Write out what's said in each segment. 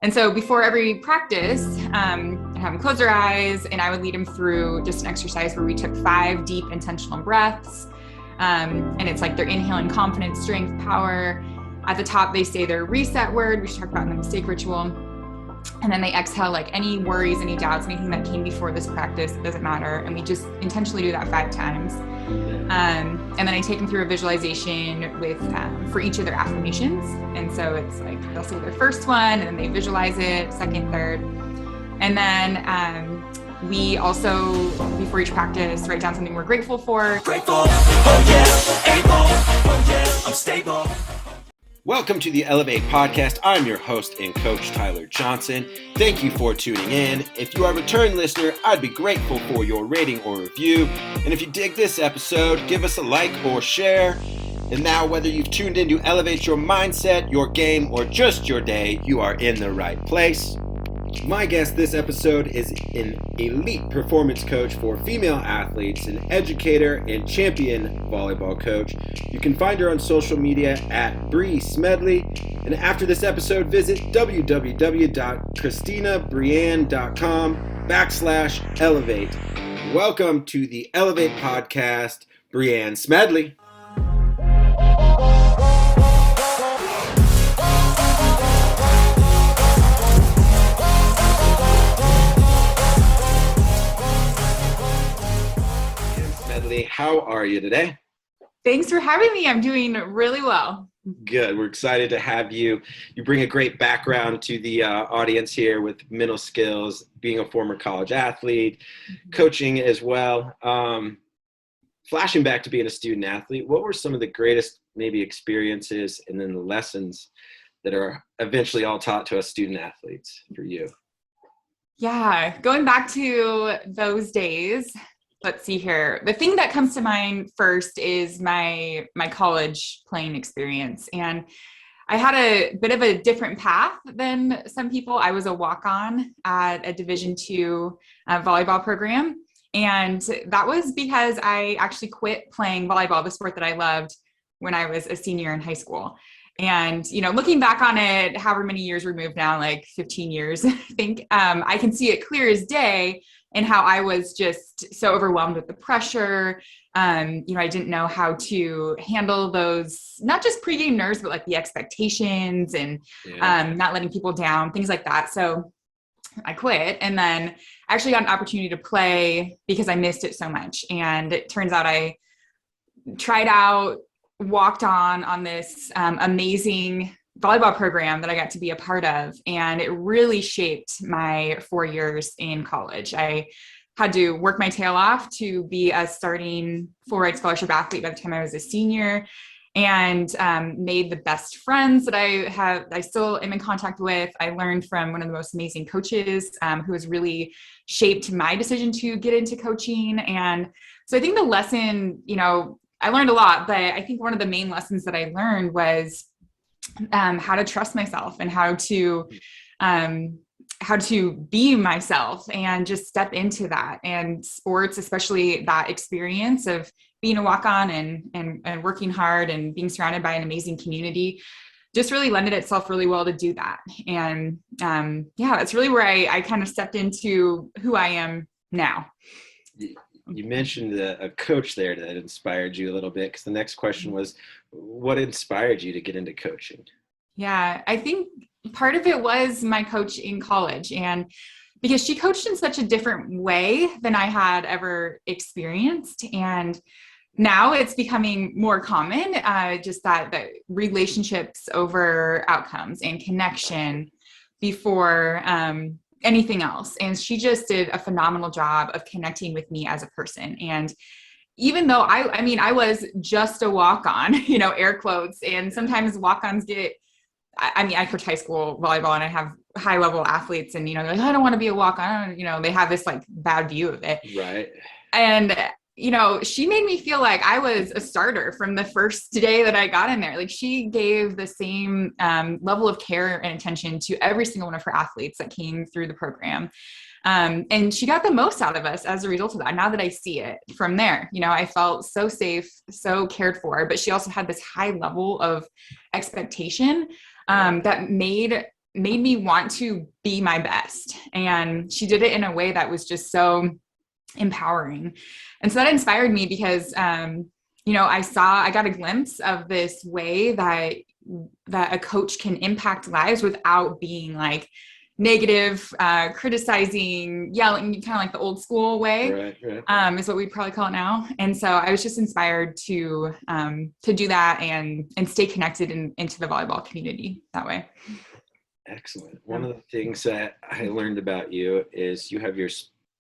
And so before every practice, I'd have them close their eyes and I would lead them through just an exercise where we took 5 deep intentional breaths. And it's like they're inhaling confidence, strength, power. At the top, they say their reset word, we should talk about in the mistake ritual. And then they exhale like any worries, any doubts, anything that came before this practice, it doesn't matter. And we just intentionally do that 5 times. And then I take them through a visualization with for each of their affirmations. And so it's like they'll say their first one and then they visualize it, second, third. And then we also, before each practice, write down something we're grateful for. Grateful, oh yeah, able, oh yeah, I'm stable. Welcome to the Elev8 podcast. I'm your host and coach, Tyler Johnson. Thank you for tuning in. If you are a return listener, I'd be grateful for your rating or review. And if you dig this episode, give us a like or share. And now, whether you've tuned in to elevate your mindset, your game, or just your day, you are in the right place. My guest this episode is an elite performance coach for female athletes, an educator and champion volleyball coach. You can find her on social media at Smedley. And after this episode, visit www.christinabrianne.com/elevate. Welcome to the Elev8 podcast, Breanne Smedley. How are you today? Thanks for having me. I'm doing really well. Good. We're excited to have you. You bring a great background to the audience here with mental skills, being a former college athlete, coaching as well. Flashing back to being a student athlete, what were some of the greatest maybe experiences and then the lessons that are eventually all taught to us student athletes for you? Yeah, going back to those days, let's see here. The thing that comes to mind first is my college playing experience. And I had a bit of a different path than some people. I was a walk-on at a Division II volleyball program. And that was because I actually quit playing volleyball, the sport that I loved, when I was a senior in high school. And, you know, looking back on it, however many years removed now, like 15 years, I think, I can see it clear as day and how I was just so overwhelmed with the pressure. You know, I didn't know how to handle those, not just pregame nerves, but like the expectations and not letting people down, things like that. So I quit and then I actually got an opportunity to play because I missed it so much. And it turns out I tried out, walked on this amazing volleyball program that I got to be a part of. And it really shaped my 4 years in college. I had to work my tail off to be a starting full-ride scholarship athlete by the time I was a senior, and made the best friends that I still am in contact with. I learned from one of the most amazing coaches who has really shaped my decision to get into coaching. And so I think the lesson, you know, I learned a lot, but I think one of the main lessons that I learned was how to trust myself and how to be myself and just step into that. And sports, especially that experience of being a walk-on and working hard and being surrounded by an amazing community, just really lended itself really well to do that. And that's really where I kind of stepped into who I am now. You mentioned a coach there that inspired you a little bit, because the next question was, what inspired you to get into coaching? Yeah, I think part of it was my coach in college, and because she coached in such a different way than I had ever experienced. And now it's becoming more common, just that relationships over outcomes and connection before anything else. And she just did a phenomenal job of connecting with me as a person. And even though I was just a walk-on, you know, air quotes, and sometimes walk-ons I coach high school volleyball and I have high level athletes, and, you know, they're like, I don't want to be a walk-on. You know, they have this like bad view of it. Right. And, you know, she made me feel like I was a starter from the first day that I got in there. Like, she gave the same level of care and attention to every single one of her athletes that came through the program. And she got the most out of us as a result of that. Now that I see it from there, you know, I felt so safe, so cared for, but she also had this high level of expectation that made made me want to be my best. And she did it in a way that was just so empowering. And so that inspired me because, I got a glimpse of this way that a coach can impact lives without being like negative, criticizing, yelling, kind of like the old school way, right. Is what we'd probably call it now. And so I was just inspired to do that and stay connected into the volleyball community that way. Excellent. One of the things that I learned about you is you have your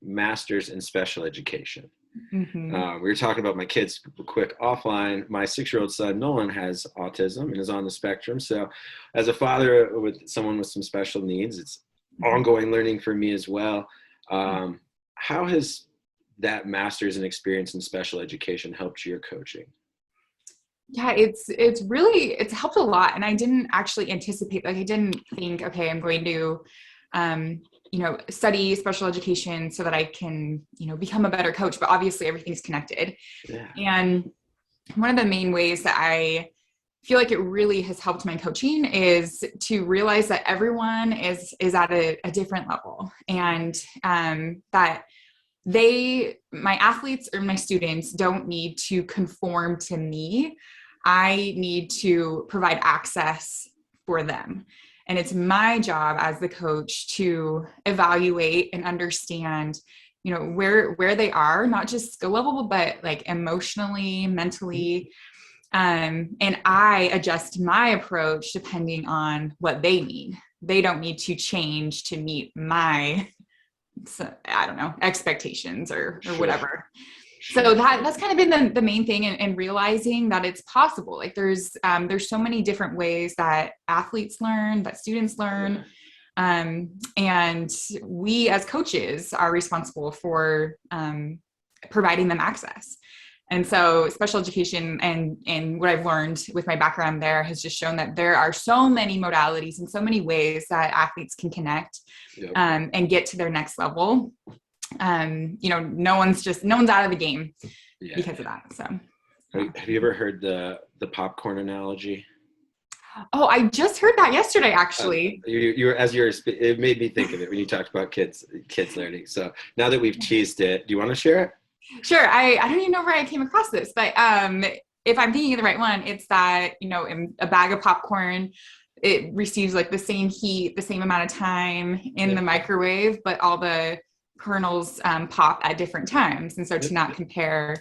master's in special education. Mm-hmm. We were talking about my kids quick offline. My 6-year-old son, Nolan, has autism and is on the spectrum. So as a father with someone with some special needs, it's ongoing learning for me as well. How has that master's and experience in special education helped your coaching? Yeah, it's helped a lot. And I didn't actually anticipate, like I didn't think, okay, I'm going to, study special education so that I can, become a better coach, but obviously everything's connected. Yeah. And one of the main ways that I feel like it really has helped my coaching is to realize that everyone is at a different level, and that my athletes or my students don't need to conform to me. I need to provide access for them. And it's my job as the coach to evaluate and understand, where they are, not just skill level, but like emotionally, mentally. And I adjust my approach depending on what they need. They don't need to change to meet my, expectations or whatever. So that's kind of been the main thing, and realizing that it's possible. Like there's so many different ways that athletes learn, that students learn. And we as coaches are responsible for providing them access. And so special education and what I've learned with my background there has just shown that there are so many modalities and so many ways that athletes can connect and get to their next level. No one's out of the game because of that. So have you ever heard the popcorn analogy? Oh, I just heard that yesterday, actually. It made me think of it when you talked about kids learning. So now that we've teased it, do you want to share it? Sure. I don't even know where I came across this, but if I'm thinking of the right one, it's that, in a bag of popcorn, it receives like the same heat, the same amount of time in the microwave, but all the kernels pop at different times. And so to not compare,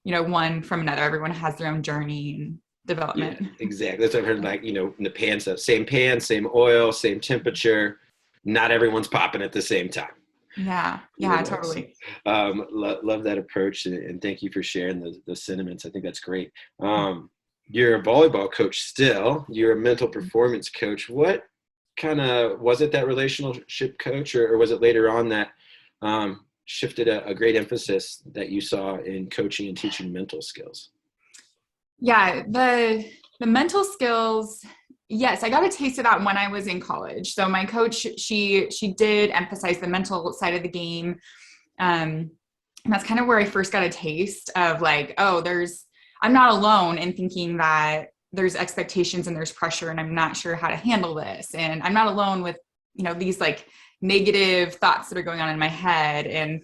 one from another, everyone has their own journey and development. Yeah, exactly. That's what I've heard, like, in the pan, so same pan, same oil, same temperature. Not everyone's popping at the same time. Yeah, totally. Love that approach, and thank you for sharing those sentiments. I think that's great. You're a volleyball coach still. You're a mental performance coach. What kind of, was it that relationship coach, or was it later on that shifted a great emphasis that you saw in coaching and teaching mental skills? Yeah, the mental skills, yes, I got a taste of that when I was in college. So my coach, she did emphasize the mental side of the game. And that's kind of where I first got a taste of like, I'm not alone in thinking that there's expectations and there's pressure and I'm not sure how to handle this. And I'm not alone with, these like negative thoughts that are going on in my head. And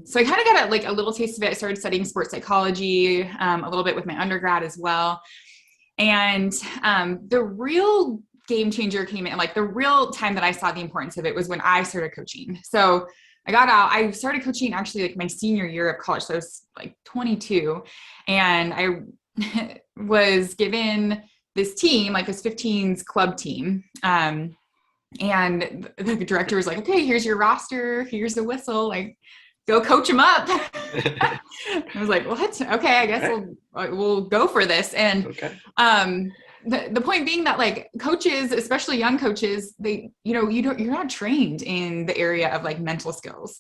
so I kind of got a little taste of it. I started studying sports psychology a little bit with my undergrad as well. And the real game changer came in, like the real time that I saw the importance of it was when I started coaching. So I got out, I started coaching actually like my senior year of college. So I was like 22, and I was given this team, like this 15s club team. And the director was like, okay, here's your roster. Here's the whistle. Like, go coach them up. I was like, what? Okay, I guess we'll go for this. And the point being that like coaches, especially young coaches, you're not trained in the area of like mental skills.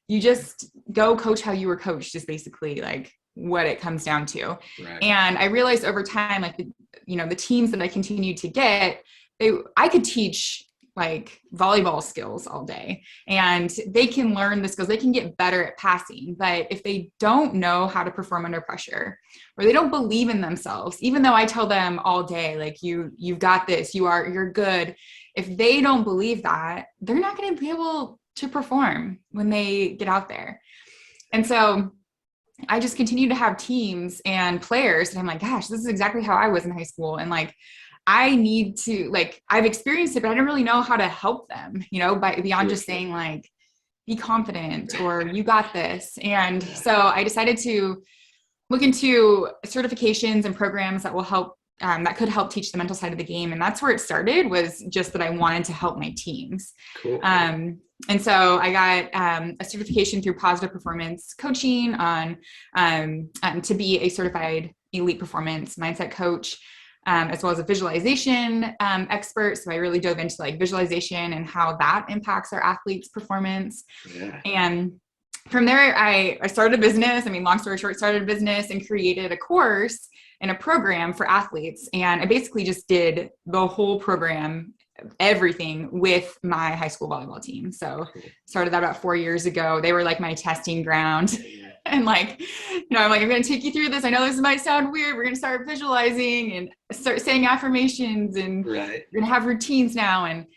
You just go coach how you were coached is basically like what it comes down to. Right. And I realized over time, like the teams that I continued to get, I could teach like volleyball skills all day, and they can learn the skills, they can get better at passing. But if they don't know how to perform under pressure, or they don't believe in themselves, even though I tell them all day, like you've got this, you're good. if they don't believe that, they're not going to be able to perform when they get out there. And so I just continue to have teams and players, and I'm like, gosh, this is exactly how I was in high school. And like, I need to, like, I've experienced it, but I don't really know how to help them, beyond just saying like, be confident or you got this. And so I decided to look into certifications and programs that will help, that could help teach the mental side of the game. And that's where it started, was just that I wanted to help my teams. Cool. And so I got a certification through Positive Performance Coaching on to be a certified elite performance mindset coach, as well as a visualization expert. So I really dove into like visualization and how that impacts our athletes' performance. Yeah. And from there, I started a business. I mean, long story short, started a business and created a course and a program for athletes. And I basically just did the whole program, everything, with my high school volleyball team. So started that about 4 years ago. They were like my testing ground. And like, I'm like, I'm going to take you through this. I know this might sound weird. We're going to start visualizing and start saying affirmations, and we're going to have routines now. And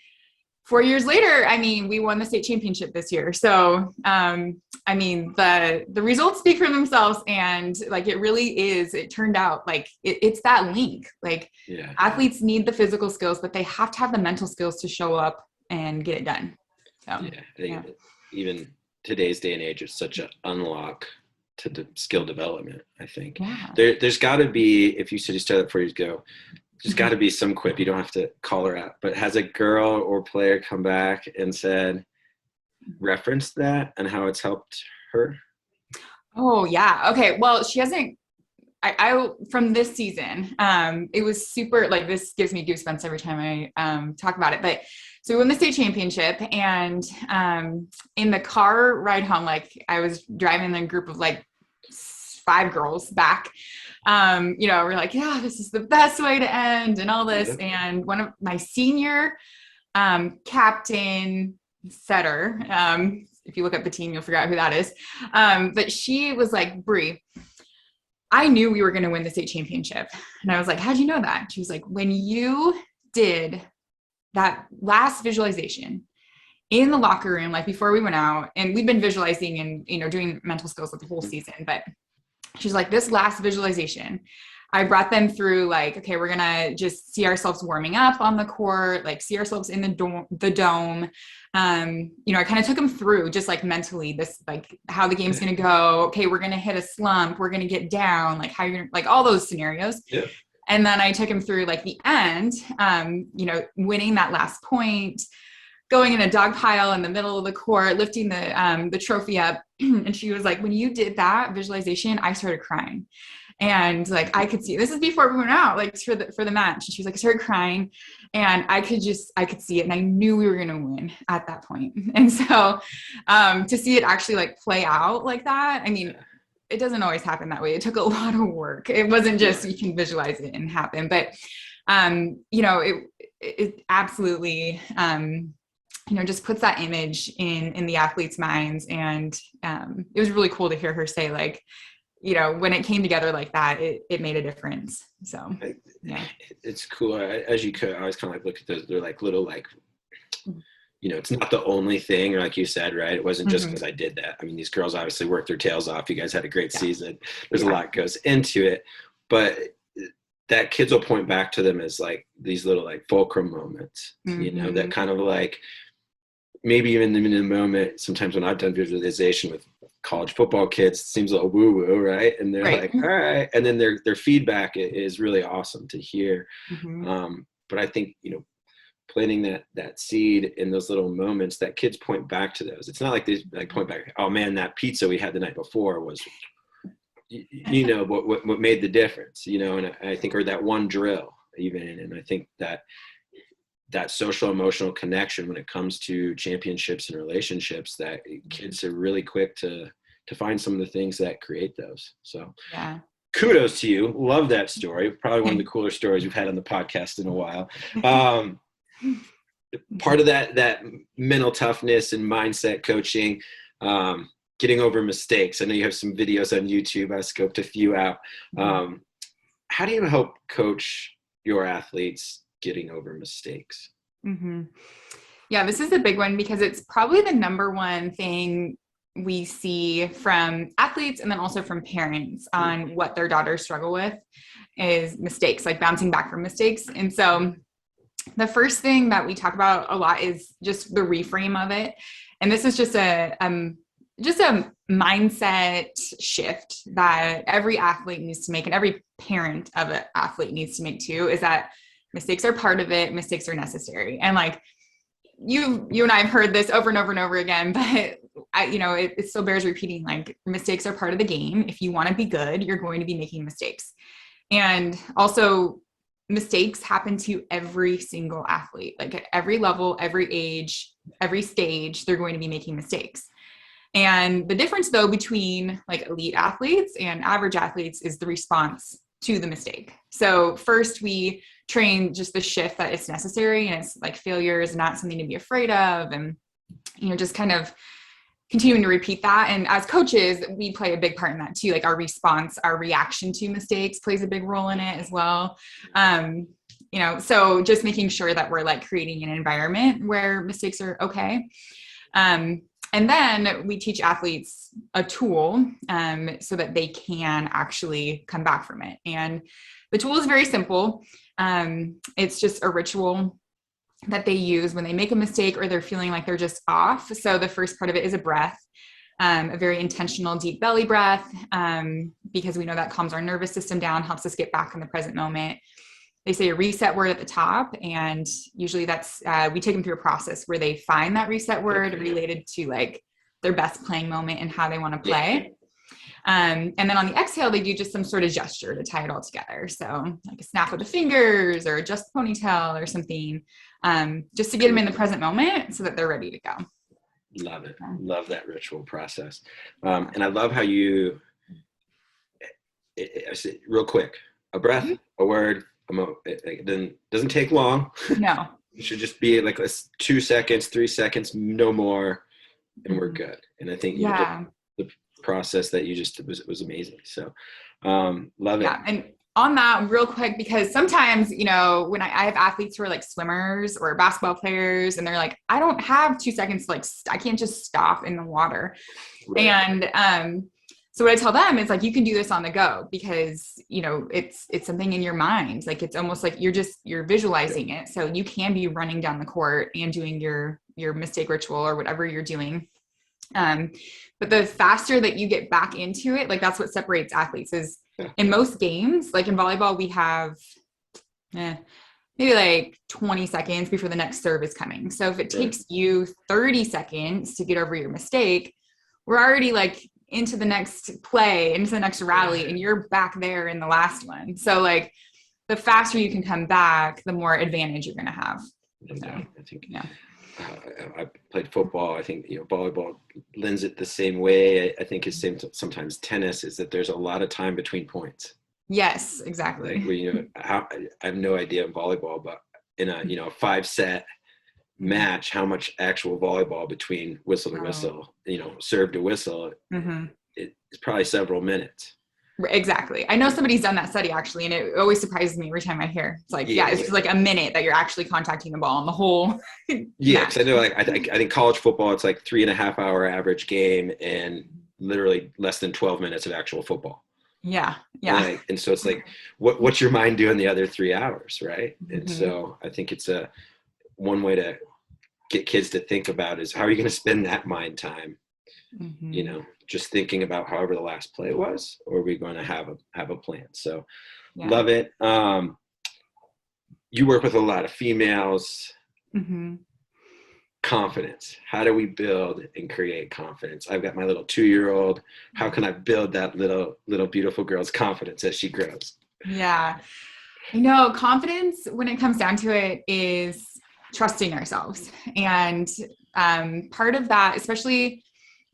4 years later, I mean, we won the state championship this year. So, I mean, the results speak for themselves, and like, it really is, it turned out like it's that link. Like, athletes need the physical skills, but they have to have the mental skills to show up and get it done. So, I think even today's day and age, it's such an unlock to the skill development. I think there's got to be, if you said you started 4 years ago, there's got to be some quip. You don't have to call her out, but has a girl or player come back and said, referenced that and how it's helped her? Oh yeah. Okay. Well, she hasn't, I from this season, it was super, like, this gives me goosebumps every time I talk about it. But so we won the state championship, and in the car ride home, like, I was driving a group of like 5 girls back. We're like, yeah, this is the best way to end and all this. And one of my senior captain setter, if you look up the team, you'll figure out who that is. But she was like, Bree, I knew we were going to win the state championship. And I was like, how'd you know that? She was like, when you did that last visualization in the locker room, like before we went out, and we'd been visualizing and, doing mental skills the whole season, but she's like, this last visualization, I brought them through like, okay, we're going to just see ourselves warming up on the court, like see ourselves in the dome. I kind of took them through just like mentally this, like how the game's going to go. Okay, we're going to hit a slump. We're going to get down, like how you're gonna, like all those scenarios. Yeah. And then I took him through like the end, winning that last point, going in a dog pile in the middle of the court, lifting the trophy up. And she was like, when you did that visualization, I started crying. And like, I could see, this is before we went out, like for the match. And she was like, I started crying, and I could see it. And I knew we were going to win at that point. And so to see it actually like play out like that, I mean, it doesn't always happen that way. It took a lot of work. It wasn't just, you can visualize it and happen, but it absolutely, just puts that image in the athletes' minds. And it was really cool to hear her say, like, when it came together like that, it made a difference. So, yeah. It's cool. As you could, I always kind of like look at those, they're like little, like, it's not the only thing, or like you said, right? It wasn't just because I did that. I mean, these girls obviously worked their tails off. You guys had a great season. There's a lot goes into it, but that kids will point back to them as like these little like fulcrum moments, that kind of like, maybe even in the moment, sometimes when I've done visualization with college football kids, it seems a little woo-woo, right? And they're like, all right. And then their feedback is really awesome to hear. But I think, planting that seed in those little moments that kids point back to those. It's not like they like point back, oh man, that pizza we had the night before was, what made the difference, and I think, or that one drill even. And I think that social emotional connection when it comes to championships and relationships, that kids are really quick to find some of the things that create those. So kudos to you. Love that story. Probably one of the cooler stories we've had on the podcast in a while. Part of that mental toughness and mindset coaching, getting over mistakes. I know you have some videos on YouTube. I scoped a few out. How do you help coach your athletes getting over mistakes? Mm-hmm. Yeah, this is a big one because it's probably the number one thing we see from athletes and then also from parents on what their daughters struggle with is mistakes, like bouncing back from mistakes. And so the first thing that we talk about a lot is just the reframe of it. And this is just a mindset shift that every athlete needs to make, and every parent of an athlete needs to make too, is that mistakes are part of it. Mistakes are necessary. And like you and I have heard this over and over and over again, but it still bears repeating. Like, mistakes are part of the game. If you want to be good, you're going to be making mistakes. And also, mistakes happen to every single athlete, like at every level, every age, every stage, they're going to be making mistakes. And the difference though, between like elite athletes and average athletes is the response to the mistake. So first we train just the shift that it's necessary, and it's like failure is not something to be afraid of. And, just kind of continuing to repeat that. And as coaches, we play a big part in that too. Like our response, our reaction to mistakes plays a big role in it as well. So just making sure that we're like creating an environment where mistakes are okay. And then we teach athletes a tool so that they can actually come back from it. And the tool is very simple. It's just a ritual that they use when they make a mistake or they're feeling like they're just off. So the first part of it is a breath, a very intentional deep belly breath, because we know that calms our nervous system down, helps us get back in the present moment. They say a reset word at the top, and usually that's we take them through a process where they find that reset word related to like their best playing moment and how they want to play. And then on the exhale, they do just some sort of gesture to tie it all together. So like a snap of the fingers or adjust the ponytail or something, just to get them in the present moment so that they're ready to go. Love it. Love that ritual process. And I love how you, I said real quick, a breath, a word, it then doesn't take long. No. It should just be like 2 seconds, 3 seconds, no more, and we're good. And I think the process that you just was amazing. So love it. Yeah. And on that real quick, because sometimes, when I have athletes who are like swimmers or basketball players, and they're like, I don't have 2 seconds to I can't just stop in the water. Right. And so what I tell them is like, you can do this on the go, because, it's something in your mind. Like, it's almost like you're visualizing it. So you can be running down the court and doing your mistake ritual or whatever you're doing. But the faster that you get back into it, like that's what separates athletes is in most games, like in volleyball, we have maybe like 20 seconds before the next serve is coming. So if it takes you 30 seconds to get over your mistake, we're already like into the next play, into the next rally, and you're back there in the last one. So like the faster you can come back, the more advantage you're going to have. So, I think, I played football. I think, volleyball lends it the same way. I think it's sometimes tennis is that there's a lot of time between points. Yes, exactly. Like, I have no idea in volleyball, but in a, 5-set match, how much actual volleyball between whistle to whistle, serve to whistle, it's probably several minutes. Exactly. I know somebody's done that study actually, and it always surprises me every time I hear. It's like, it's just like a minute that you're actually contacting the ball on the whole. Because I know, like I think college football, it's like 3.5 hour average game, and literally less than 12 minutes of actual football. Yeah. And so it's like, what's your mind doing the other 3 hours, right? And so I think it's one way to get kids to think about is how are you going to spend that mind time? Just thinking about however the last play was, or are we going to have a plan? So love it. You work with a lot of females. Confidence. How do we build and create confidence? I've got my little 2-year-old. How can I build that little beautiful girl's confidence as she grows? Yeah. Confidence, when it comes down to it, is trusting ourselves. And part of that, especially,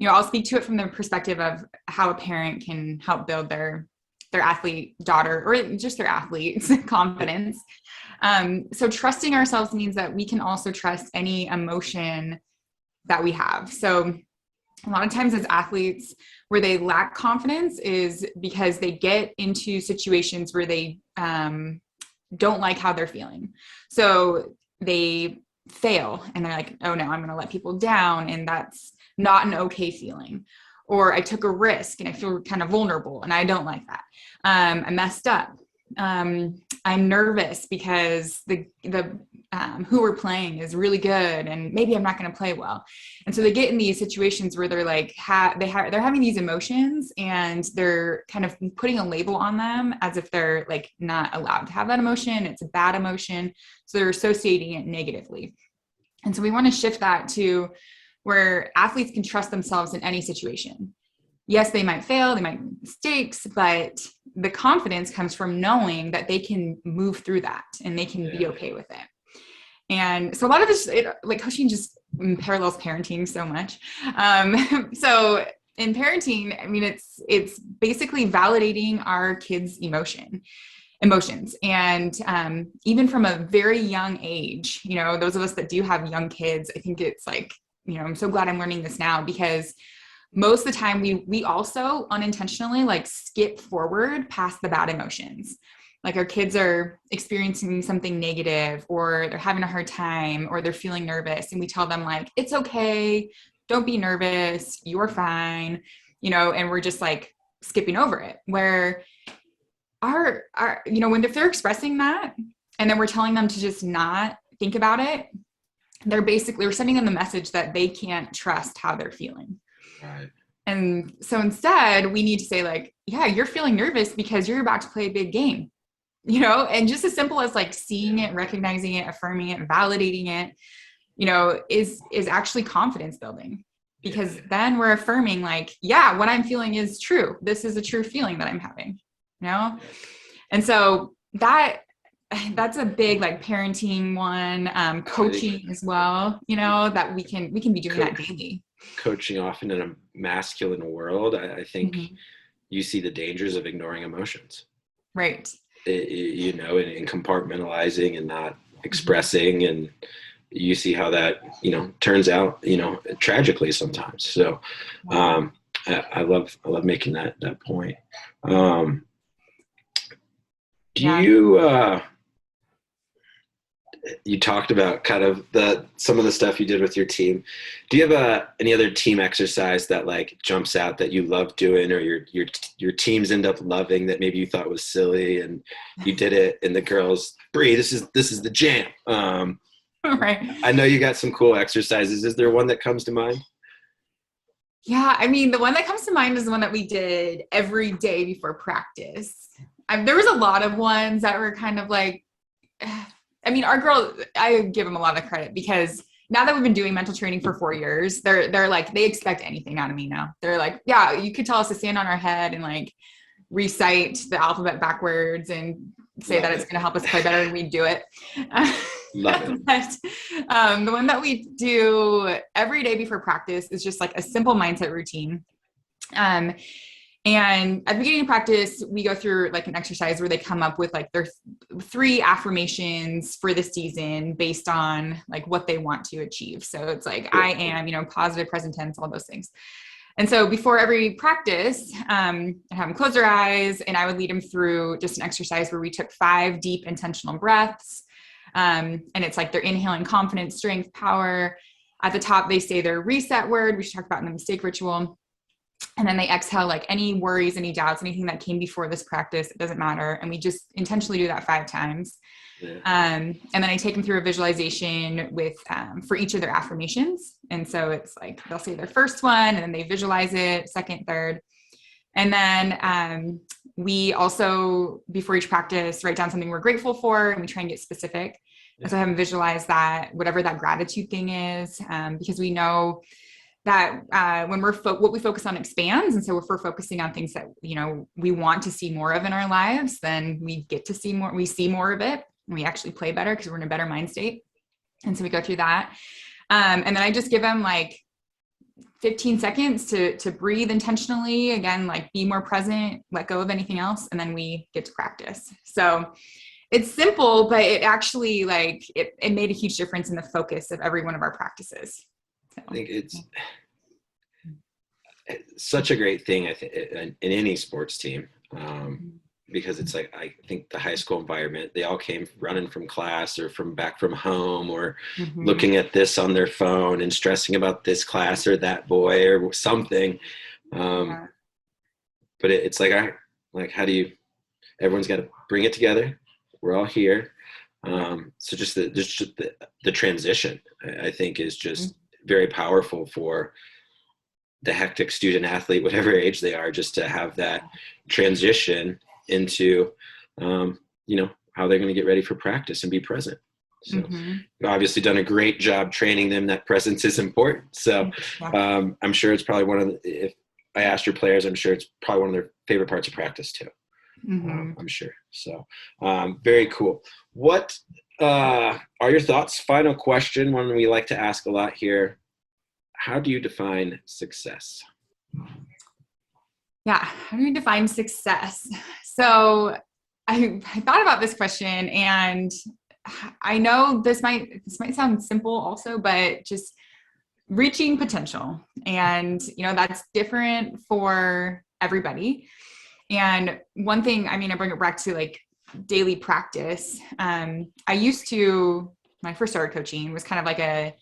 I'll speak to it from the perspective of how a parent can help build their athlete daughter, or just their athlete's confidence. So trusting ourselves means that we can also trust any emotion that we have. So a lot of times as athletes, where they lack confidence is because they get into situations where they don't like how they're feeling. So they fail and they're like, oh no, I'm going to let people down. And that's not an okay feeling. Or I took a risk and I feel kind of vulnerable and I don't like that. I messed up. I'm nervous because the who we're playing is really good and maybe I'm not going to play well. And so they get in these situations where they're like, they're having these emotions and they're kind of putting a label on them as if they're like not allowed to have that emotion. It's a bad emotion. So they're associating it negatively. And so we want to shift that to where athletes can trust themselves in any situation. Yes, they might fail, they might make mistakes, but the confidence comes from knowing that they can move through that and they can be okay with it. And so a lot of this, like coaching just parallels parenting so much. So in parenting, I mean, it's basically validating our kids' emotions. And even from a very young age, you know, those of us that do have young kids, I think it's like, you know, I'm so glad I'm learning this now because most of the time we also unintentionally like skip forward past the bad emotions. Like our kids are experiencing something negative or they're having a hard time or they're feeling nervous and we tell them like, it's okay, don't be nervous, you're fine, you know, and we're just like skipping over it. Where our you know, when if they're expressing that and then we're telling them to just not think about it, we're sending them the message that they can't trust how they're feeling. Right. And so instead we need to say like, yeah, you're feeling nervous because you're about to play a big game, you know, and just as simple as like seeing it, recognizing it, affirming it, validating it, you know, is actually confidence building because then we're affirming like, yeah, what I'm feeling is true. This is a true feeling that I'm having, you know? And so that's a big like parenting one, coaching as well, you know, that we can be doing that daily. Coaching often in a masculine world, I think you see the dangers of ignoring emotions. Right. You know, and compartmentalizing and not expressing, and you see how that, you know, turns out, you know, tragically sometimes. So I love making that point. You talked about kind of some of the stuff you did with your team. Do you have any other team exercise that like jumps out that you love doing, or your teams end up loving that maybe you thought was silly and you did it and the girls, Bree, this is the jam. Right. I know you got some cool exercises. Is there one that comes to mind? Yeah, I mean, the one that comes to mind is the one that we did every day before practice. There was a lot of ones that were kind of like, I mean, our girls, I give them a lot of credit because now that we've been doing mental training for 4 years, they're like, they expect anything out of me now. They're like, yeah, you could tell us to stand on our head and like recite the alphabet backwards and say that it's going to help us play better and we do it. Love it. But, the one that we do every day before practice is just like a simple mindset routine. And at the beginning of practice, we go through like an exercise where they come up with like their 3 affirmations for the season based on like what they want to achieve. So it's like, I am, you know, positive, present tense, all those things. And so before every practice, I'd have them close their eyes and I would lead them through just an exercise where we took 5 deep intentional breaths. And it's like they're inhaling confidence, strength, power. At the top, they say their reset word, we should talk about in the mistake ritual. And then they exhale like any worries, any doubts, anything that came before this practice, it doesn't matter. And we just intentionally do that 5 times. Yeah. And then I take them through a visualization with, for each of their affirmations. And so it's like, they'll say their first one and then they visualize it, second, third. And then we also, before each practice, write down something we're grateful for and we try and get specific. Yeah. And so I have them visualize that, whatever that gratitude thing is, because we know that when what we focus on expands. And so if we're focusing on things that, you know, we want to see more of in our lives, then we get to see more, we see more of it and we actually play better because we're in a better mind state. And so we go through that. And then I just give them like 15 seconds to breathe intentionally, again, like be more present, let go of anything else. And then we get to practice. So it's simple, but it actually like, it made a huge difference in the focus of every one of our practices. I think it's such a great thing, I think, in any sports team. because it's like, I think the high school environment, they all came running from class or from back from home, or looking at this on their phone and stressing about this class or that boy or something. But it's like, how do you, everyone's got to bring it together. We're all here. So just the transition, I think, is just very powerful for the hectic student athlete, whatever age they are, just to have that transition into, how they're going to get ready for practice and be present. So you've obviously done a great job training them that presence is important. So I'm sure it's probably if I asked your players, I'm sure it's probably one of their favorite parts of practice too. I'm sure. So very cool. What are your thoughts? Final question, one we like to ask a lot here. How do you define success? Yeah, how do you define success? So I thought about this question, and I know this might sound simple also, but just reaching potential. And, that's different for everybody. And one thing, I bring it back to like daily practice. I used to, when I first started coaching, was kind of like a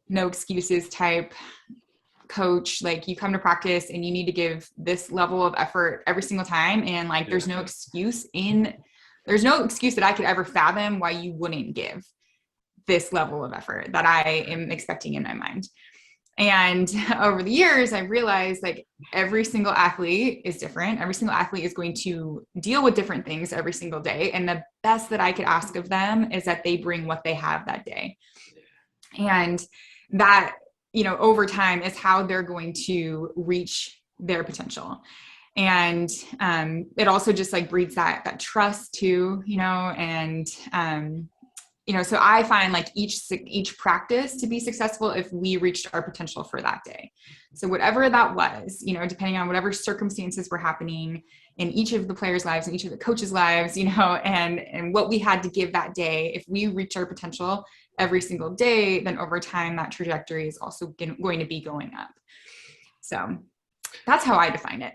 no excuses type coach. Like, you come to practice and you need to give this level of effort every single time. And like, there's no excuse that I could ever fathom why you wouldn't give this level of effort that I am expecting in my mind. And over the years, I realized like every single athlete is different. Every single athlete is going to deal with different things every single day. And the best that I could ask of them is that they bring what they have that day. And that, over time is how they're going to reach their potential. And it also just like breeds that trust too, and so I find like each practice to be successful if we reached our potential for that day. So whatever that was, depending on whatever circumstances were happening in each of the players' lives and each of the coaches' lives, and what we had to give that day, if we reach our potential every single day, then over time that trajectory is also going to be going up. So that's how I define it.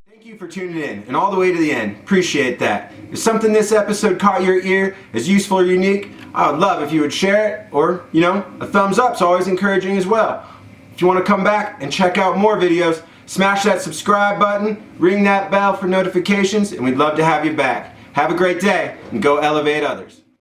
Thank you for tuning in and all the way to the end. Appreciate that. If something this episode caught your ear, is useful or unique, I would love if you would share it, or, a thumbs up is always encouraging as well. If you want to come back and check out more videos, smash that subscribe button, ring that bell for notifications, and we'd love to have you back. Have a great day, and go elevate others.